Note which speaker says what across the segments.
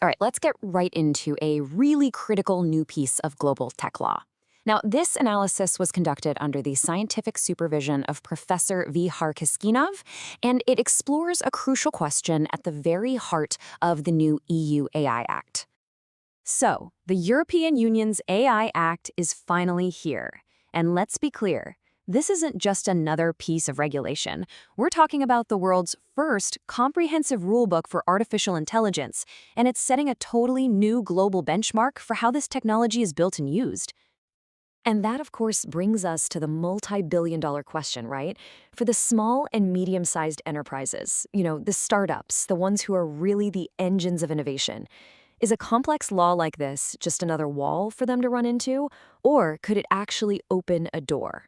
Speaker 1: All right, let's get right into a really critical new piece of global tech law. Now, this analysis was conducted under the scientific supervision of Professor Vihar Kiskinov, and it explores a crucial question at the very heart of the new EU AI Act. So, the European Union's AI Act is finally here. And let's be clear, this isn't just another piece of regulation. We're talking about the world's first comprehensive rulebook for artificial intelligence, and it's setting a totally new global benchmark for how this technology is built and used. And that, of course, brings us to the multi-billion-dollar question, right? For the small and medium-sized enterprises, the startups, the ones who are really the engines of innovation, is a complex law like this just another wall for them to run into, or could it actually open a door?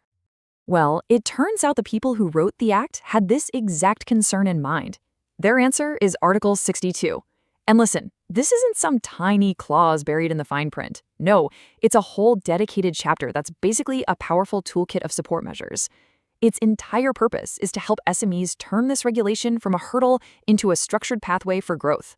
Speaker 1: Well, it turns out the people who wrote the act had this exact concern in mind. Their answer is Article 62. And listen, this isn't some tiny clause buried in the fine print. No, it's a whole dedicated chapter that's basically a powerful toolkit of support measures. Its entire purpose is to help SMEs turn this regulation from a hurdle into a structured pathway for growth.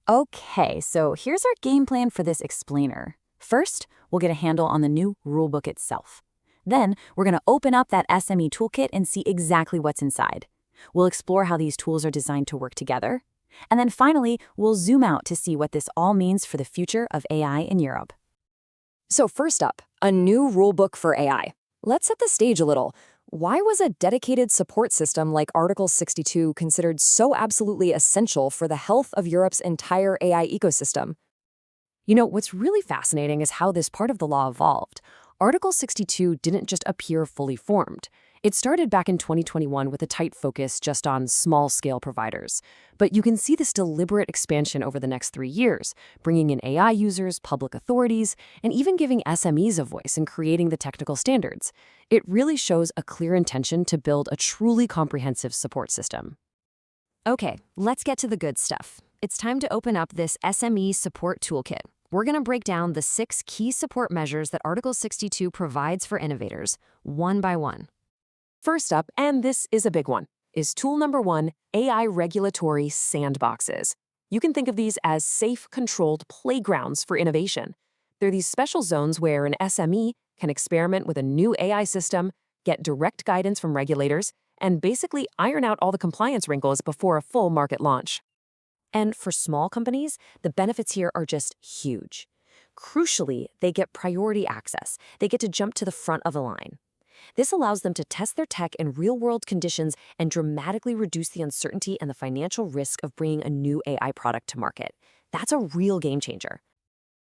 Speaker 1: Okay, so here's our game plan for this explainer. First, we'll get a handle on the new rulebook itself. Then, we're going to open up that SME toolkit and see exactly what's inside. We'll explore how these tools are designed to work together. And then finally, we'll zoom out to see what this all means for the future of AI in Europe. So first up, a new rulebook for AI. Let's set the stage a little. Why was a dedicated support system like Article 62 considered so absolutely essential for the health of Europe's entire AI ecosystem? What's really fascinating is how this part of the law evolved. Article 62 didn't just appear fully formed. It started back in 2021 with a tight focus just on small-scale providers. But you can see this deliberate expansion over the next 3 years, bringing in AI users, public authorities, and even giving SMEs a voice in creating the technical standards. It really shows a clear intention to build a truly comprehensive support system. Okay, let's get to the good stuff. It's time to open up this SME support toolkit. We're going to break down the 6 key support measures that Article 62 provides for innovators, one by one. First up, and this is a big one, is tool number 1, AI regulatory sandboxes. You can think of these as safe, controlled playgrounds for innovation. They're these special zones where an SME can experiment with a new AI system, get direct guidance from regulators, and basically iron out all the compliance wrinkles before a full market launch. And for small companies, the benefits here are just huge. Crucially, they get priority access. They get to jump to the front of the line. This allows them to test their tech in real-world conditions and dramatically reduce the uncertainty and the financial risk of bringing a new AI product to market. That's a real game changer.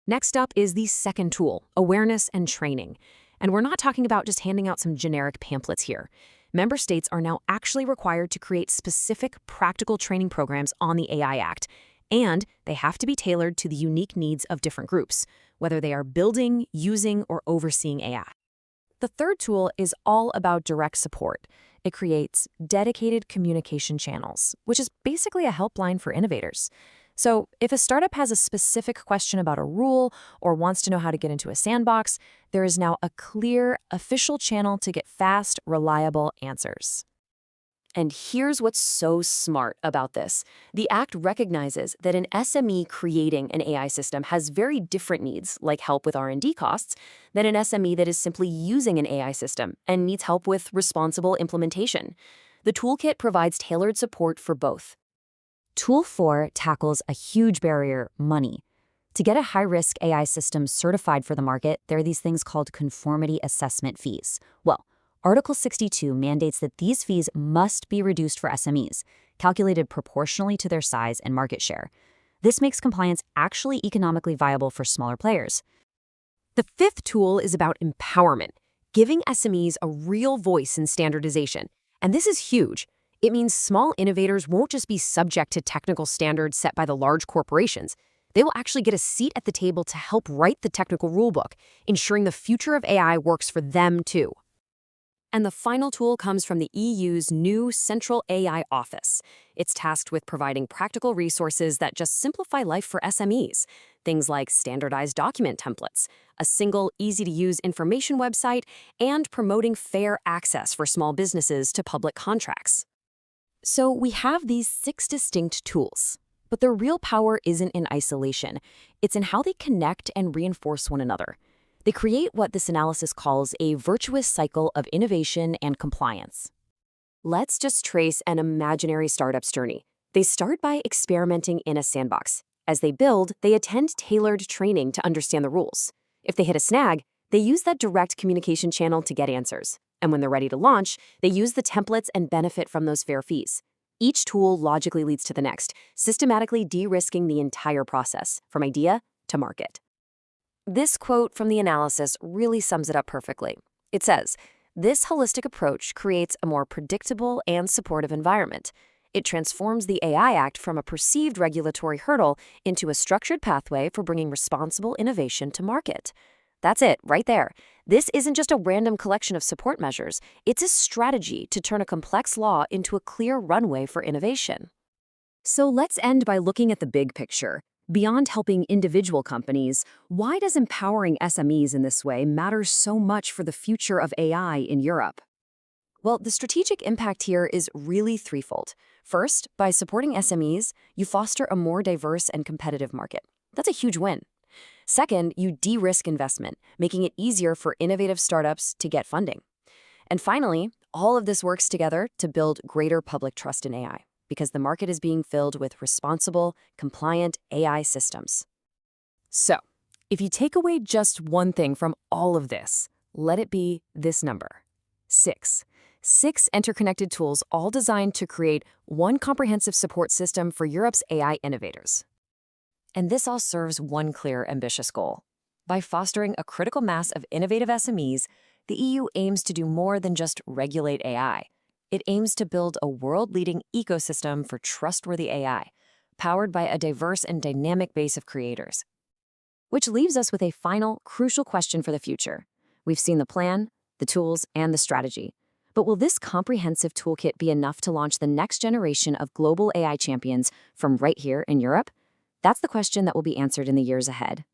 Speaker 1: Next up is the second tool, awareness and training. And we're not talking about just handing out some generic pamphlets here. Member states are now actually required to create specific practical training programs on the AI Act, and they have to be tailored to the unique needs of different groups, whether they are building, using, or overseeing AI. The third tool is all about direct support. It creates dedicated communication channels, which is basically a helpline for innovators. So if a startup has a specific question about a rule or wants to know how to get into a sandbox, there is now a clear, official channel to get fast, reliable answers. And here's what's so smart about this. The Act recognizes that an SME creating an AI system has very different needs, like help with R&D costs, than an SME that is simply using an AI system and needs help with responsible implementation. The toolkit provides tailored support for both. Tool 4 tackles a huge barrier, money. To get a high-risk AI system certified for the market, there are these things called conformity assessment fees. Well, Article 62 mandates that these fees must be reduced for SMEs, calculated proportionally to their size and market share. This makes compliance actually economically viable for smaller players. The fifth tool is about empowerment, giving SMEs a real voice in standardization. And this is huge. It means small innovators won't just be subject to technical standards set by the large corporations. They will actually get a seat at the table to help write the technical rulebook, ensuring the future of AI works for them too. And the final tool comes from the EU's new Central AI Office. It's tasked with providing practical resources that just simplify life for SMEs. Things like standardized document templates, a single, easy-to-use information website, and promoting fair access for small businesses to public contracts. So we have these 6 distinct tools. But their real power isn't in isolation. It's in how they connect and reinforce one another. They create what this analysis calls a virtuous cycle of innovation and compliance. Let's just trace an imaginary startup's journey. They start by experimenting in a sandbox. As they build, they attend tailored training to understand the rules. If they hit a snag, they use that direct communication channel to get answers. And when they're ready to launch, they use the templates and benefit from those fair fees. Each tool logically leads to the next, systematically de-risking the entire process, from idea to market. This quote from the analysis really sums it up perfectly. It says, "This holistic approach creates a more predictable and supportive environment. It transforms the AI Act from a perceived regulatory hurdle into a structured pathway for bringing responsible innovation to market." That's it, right there. This isn't just a random collection of support measures. It's a strategy to turn a complex law into a clear runway for innovation. So let's end by looking at the big picture. Beyond helping individual companies, why does empowering SMEs in this way matter so much for the future of AI in Europe? Well, the strategic impact here is really threefold. First, by supporting SMEs, you foster a more diverse and competitive market. That's a huge win. Second, you de-risk investment, making it easier for innovative startups to get funding. And finally, all of this works together to build greater public trust in AI, because the market is being filled with responsible, compliant AI systems. So, if you take away just one thing from all of this, let it be this number: 6. 6 interconnected tools, all designed to create one comprehensive support system for Europe's AI innovators. And this all serves one clear, ambitious goal. By fostering a critical mass of innovative SMEs, the EU aims to do more than just regulate AI. It aims to build a world-leading ecosystem for trustworthy AI, powered by a diverse and dynamic base of creators. Which leaves us with a final, crucial question for the future. We've seen the plan, the tools, and the strategy. But will this comprehensive toolkit be enough to launch the next generation of global AI champions from right here in Europe? That's the question that will be answered in the years ahead.